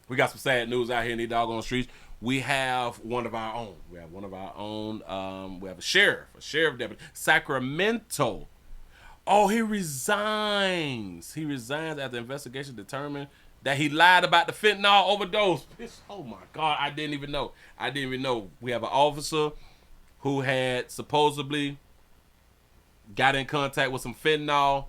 We got some sad news out here in these doggone streets. We have one of our own. We have a sheriff deputy, Sacramento. Oh, he resigns. He resigns after the investigation determined that he lied about the fentanyl overdose. Oh my God, I didn't even know. We have an officer who had supposedly got in contact with some fentanyl,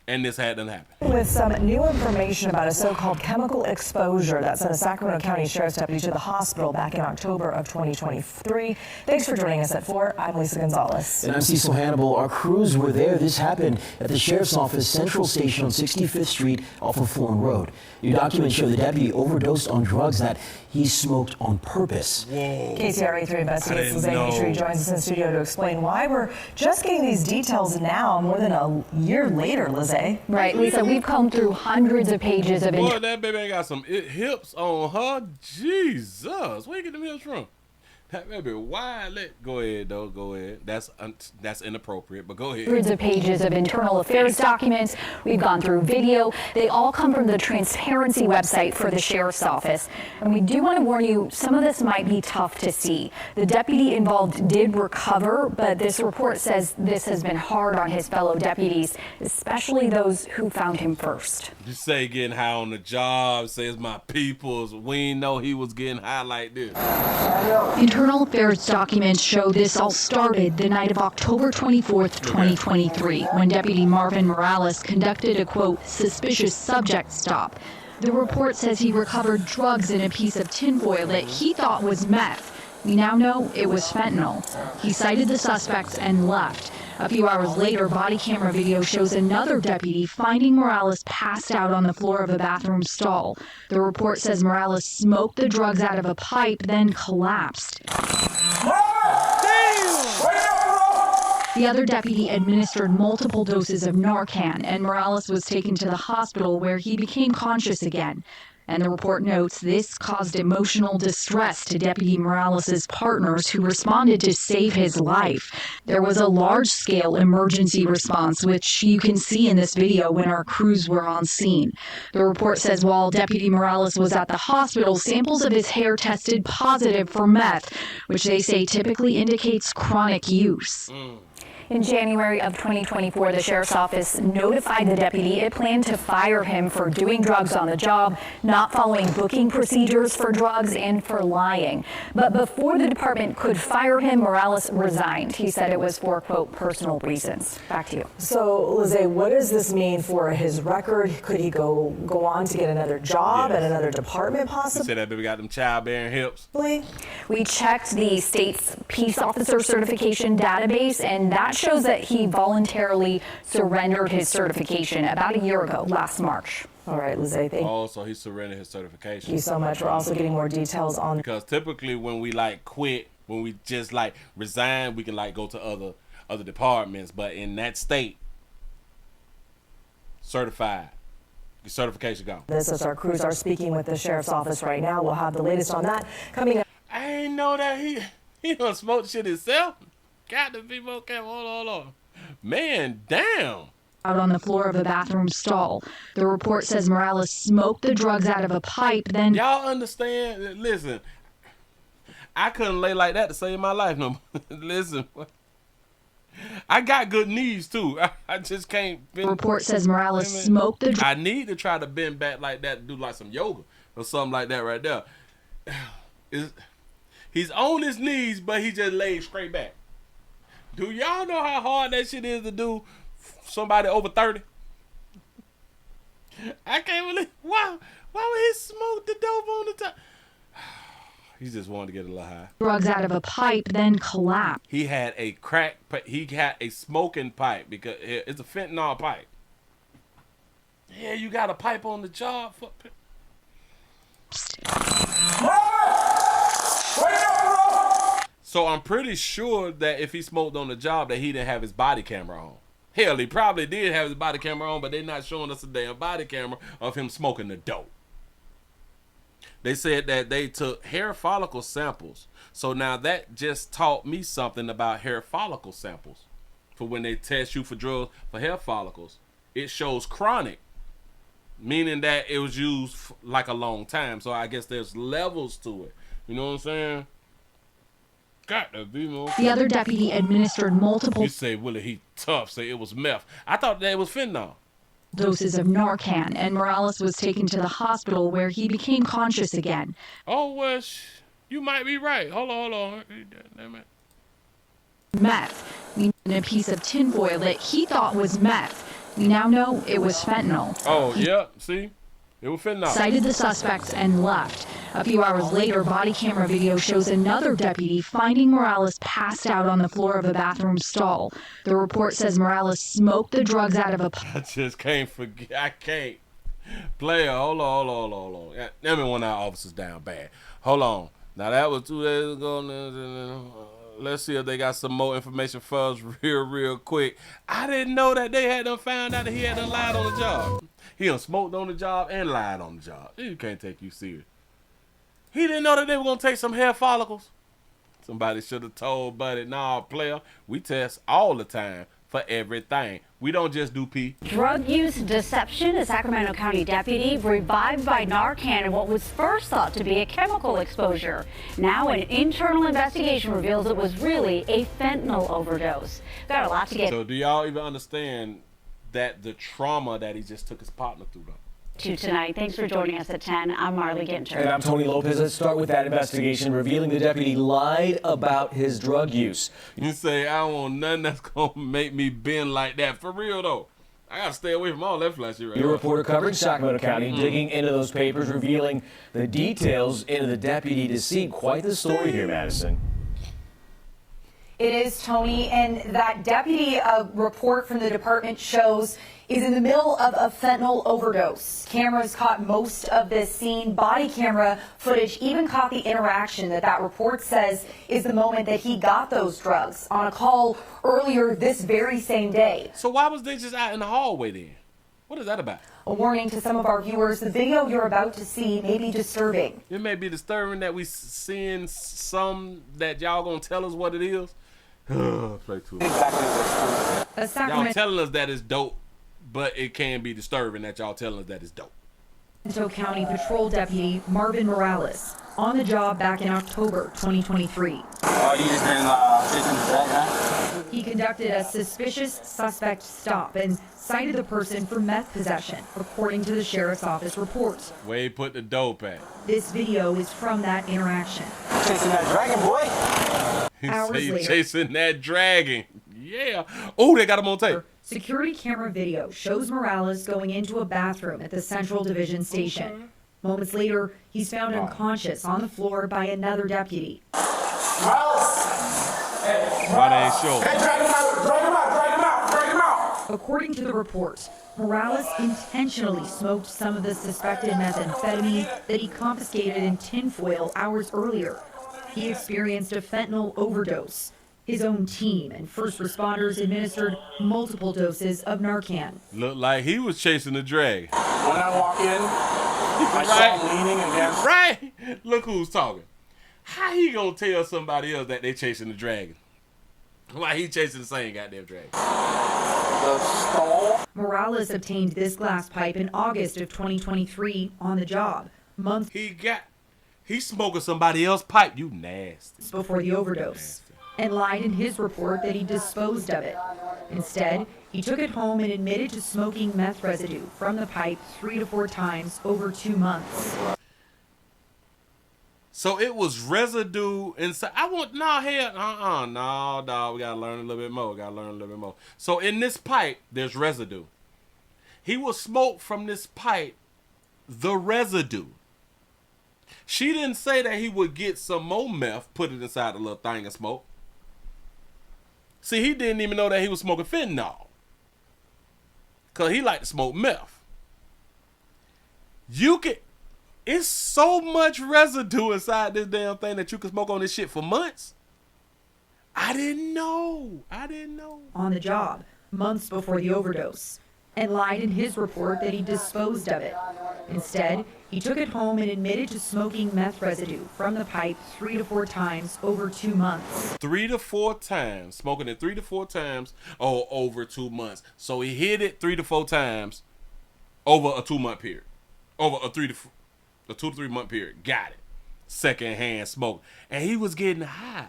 and this hadn't happened. With some new information about a so-called chemical exposure that sent a Sacramento County Sheriff's deputy to the hospital back in October of 2023. Thanks for joining us at 4. I'm Lisa Gonzalez. And I'm Cecil Hannibal. Our crews were there. This happened at the Sheriff's Office Central Station on 65th Street off of Foreign Road. New documents show the deputy overdosed on drugs that he smoked on purpose. Whoa. KCRA 3 investigates. Lizzie joins us in studio to explain why we're just getting these details now, more than a year later, Lizzie. Right, Lisa, we've combed through hundreds of pages of Boy, that baby ain't got some hips on her. Jesus, where you get them hips from? That baby wide. Go ahead, though. Go ahead. That's inappropriate, but go ahead. Hundreds of pages of internal affairs documents. We've gone through video. They all come from the transparency website for the sheriff's office. And we do want to warn you, some of this might be tough to see. The deputy involved did recover, but this report says this has been hard on his fellow deputies, especially those who found him first. You say getting high on the job, says my peoples. We ain't know he was getting high like this. Internal affairs documents show this all started the night of October 24th, 2023, when Deputy Marvin Morales conducted a, quote, suspicious subject stop. The report says he recovered drugs in a piece of tinfoil that he thought was meth. We now know it was fentanyl. He cited the suspects and left. A few hours later, body camera video shows another deputy finding Morales passed out on the floor of a bathroom stall. The report says Morales smoked the drugs out of a pipe, then collapsed. The other deputy administered multiple doses of Narcan, and Morales was taken to the hospital where he became conscious again. And the report notes this caused emotional distress to Deputy Morales' partners who responded to save his life. There was a large-scale emergency response, which you can see in this video when our crews were on scene. The report says while Deputy Morales was at the hospital, samples of his hair tested positive for meth, which they say typically indicates chronic use. In January of 2024, the sheriff's office notified the deputy it planned to fire him for doing drugs on the job, not following booking procedures for drugs, and for lying. But before the department could fire him, Morales resigned. He said it was for, quote, personal reasons. Back to you. So, Lizzie, what does this mean for his record? Could he go on to get another job at another department, possibly? You said that baby got them childbearing hips. We checked the state's peace officer certification database, and that shows that he voluntarily surrendered his certification about a year ago, last March. All right, Lizzie. So he surrendered his certification. Thank you so much. We're also getting more details on. Because typically when we quit, when we just resign, we can go to other departments. But in that state, certified. Your certification gone. This is our crews are speaking with the sheriff's office right now. We'll have the latest on that coming up. I ain't know that he done smoked shit himself. Got the people. Okay, hold on. Man, damn. Out on the floor of a bathroom stall. The report says Morales smoked the drugs out of a pipe, then... Y'all understand? Listen, I couldn't lay like that to save my life no more. Listen, I got good knees too. I just can't bend. The report says Morales smoked the drugs. I need to try to bend back like that, do some yoga or something like that right there. He's on his knees, but he just laid straight back. Do y'all know how hard that shit is to do somebody over 30? I can't believe why would he smoke the dope on the top? He just wanted to get a little high. Drugs out of a pipe, then collapsed. He had a smoking pipe because it's a fentanyl pipe. Yeah, you got a pipe on the job for. So I'm pretty sure that if he smoked on the job that he didn't have his body camera on. Hell, he probably did have his body camera on, but they're not showing us a damn body camera of him smoking the dope. They said that they took hair follicle samples. So now that just taught me something about hair follicle samples. For when they test you for drugs for hair follicles, it shows chronic, meaning that it was used like a long time. So I guess there's levels to it. You know what I'm saying? Got to be more. The other deputy administered multiple You say, Willie, he tough. Say it was meth. I thought that it was fentanyl. doses of Narcan, and Morales was taken to the hospital where he became conscious again. Oh, well, you might be right. Hold on. Damn it. Meth, in a piece of tinfoil that he thought was meth. We now know it was fentanyl. Oh, yeah. See? It was fentanyl. Cited the suspects and left. A few hours later, body camera video shows another deputy finding Morales passed out on the floor of a bathroom stall. The report says Morales smoked the drugs out of a I just can't forget. I can't. Player, hold on. Let me one of our officers down bad. Hold on. Now, that was 2 days ago. Let's see if they got some more information for us real quick. I didn't know that they had done found out that he had done lied on the job. He done smoked on the job and lied on the job. You can't take you serious. He didn't know that they were going to take some hair follicles. Somebody should have told Buddy, nah, player, we test all the time for everything. We don't just do pee. Drug use deception. A Sacramento County deputy revived by Narcan in what was first thought to be a chemical exposure. Now an internal investigation reveals it was really a fentanyl overdose. Got a lot to get So do y'all even understand that the trauma that he just took his partner through, though? to tonight. Thanks for joining us at 10. I'm Marley Ginter. And I'm Tony Lopez. Let's start with that investigation revealing the deputy lied about his drug use. You say, I don't want nothing that's going to make me bend like that. For real, though. I got to stay away from all that flashy right Your now. reporter covering Sacramento County, digging into those papers, revealing the details into the deputy deceit. Quite the story here, Madison. It is, Tony, and that deputy report from the department shows is in the middle of a fentanyl overdose. Cameras caught most of this scene. Body camera footage even caught the interaction that report says is the moment that he got those drugs on a call earlier this very same day. So why was they just out in the hallway then? What is that about? A warning to some of our viewers, the video you're about to see may be disturbing. It may be disturbing that we seeing some that y'all gonna tell us what it is. Play too. Y'all telling us that it's dope, but it can be disturbing that y'all telling us that it's dope. Sacramento County Patrol Deputy Marvin Morales on the job back in October 2023. You just been chasing the drag, huh? He conducted a suspicious suspect stop and cited the person for meth possession, according to the sheriff's office report. Where he put the dope at. This video is from that interaction. Chasing that dragon, boy. He Hours say he later. chasing that dragon. Yeah. Oh, they got him on tape. Security camera video shows Morales going into a bathroom at the Central Division Station. Moments later, he's found unconscious on the floor by another deputy. Why they ain't sure? Hey, drag him out. According to the report, Morales intentionally smoked some of the suspected methamphetamine that he confiscated in tinfoil hours earlier. He experienced a fentanyl overdose. His own team and first responders administered multiple doses of Narcan. Looked like he was chasing the dragon. When I walk in, I saw him leaning against. Right? Look who's talking. How he gonna tell somebody else that they chasing the dragon? Why he chasing the same goddamn dragon? The stall. Morales obtained this glass pipe in August of 2023 on the job, months He's smoking somebody else's pipe. You nasty. before the overdose, and lied in his report that he disposed of it. Instead, he took it home and admitted to smoking meth residue from the pipe 3 to 4 times over 2 months. So it was residue inside. No, dog. We gotta learn a little bit more. So in this pipe, there's residue. He will smoke from this pipe the residue. She didn't say that he would get some more meth, put it inside the little thing and smoke. See, he didn't even know that he was smoking fentanyl. Because he liked to smoke meth. It's so much residue inside this damn thing that you can smoke on this shit for months. I didn't know. On the job, months before the overdose, and lied in his report that he disposed of it. Instead, he took it home and admitted to smoking meth residue from the pipe 3 to 4 times over 2 months. 3 to 4 times. Smoking it 3 to 4 times over 2 months. So he hit it 3 to 4 times over a 2-month period, over a 2 to 3 month period. Got it. Secondhand smoke, and he was getting high.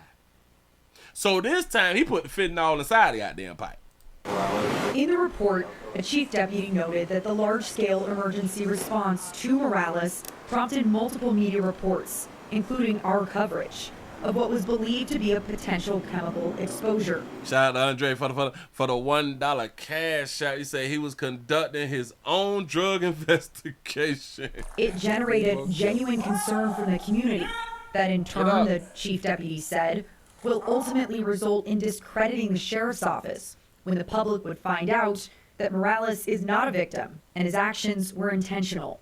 So this time he put the fentanyl inside the goddamn pipe. In the report, a chief deputy noted that the large-scale emergency response to Morales prompted multiple media reports, including our coverage, of what was believed to be a potential chemical exposure. Shout out to Andre for the $1 cash out. He said he was conducting his own drug investigation. It generated genuine concern from the community that in turn, the chief deputy said, will ultimately result in discrediting the sheriff's office when the public would find out that Morales is not a victim and his actions were intentional.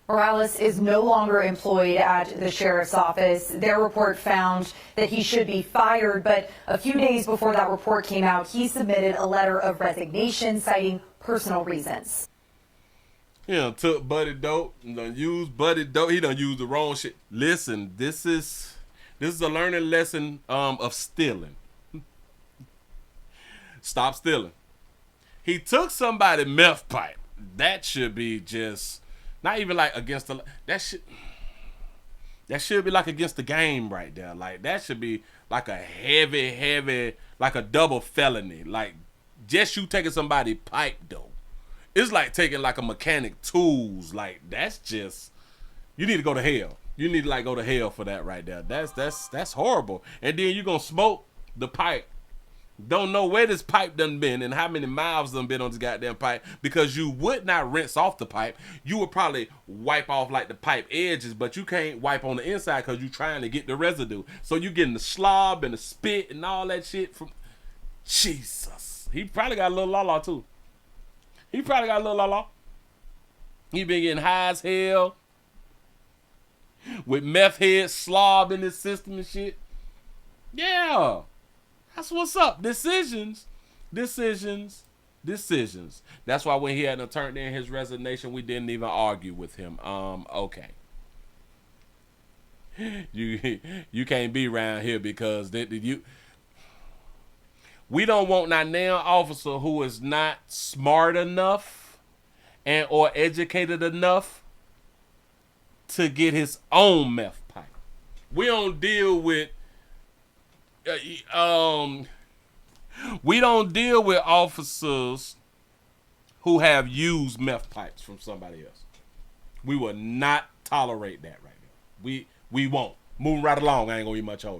Morales is no longer employed at the sheriff's office. Their report found that he should be fired, but a few days before that report came out, he submitted a letter of resignation citing personal reasons. Yeah, took Buddy Dope, done used Buddy Dope. He done used the wrong shit. Listen, this is a learning lesson of stealing. Stop stealing. He took somebody's meth pipe. That should be just not even like against the that should be like against the game right there. Like that should be like a heavy, like a double felony. Like just you taking somebody's pipe though. It's like taking like a mechanic tools. Like that's just, you need to go to hell. You need to like go to hell for that right there. That's horrible. And then you gonna smoke the pipe. Don't know where this pipe done been and how many miles done been on this goddamn pipe, because you would not rinse off the pipe. You would probably wipe off like the pipe edges, but you can't wipe on the inside because you're trying to get the residue. So you getting the slob and the spit and all that shit from Jesus. He probably got a little la-la too. He probably got a little la-la. He been getting high as hell with meth head slob in his system and shit. Yeah. That's what's up. Decisions. That's why when he had turned in his resignation, we didn't even argue with him. Okay. You can't be around here because we don't want that now officer who is not smart enough and or educated enough to get his own meth pipe. We don't deal with we don't deal with officers who have used meth pipes from somebody else. We will not tolerate that right now. We won't. Moving right along. I ain't gonna be much older.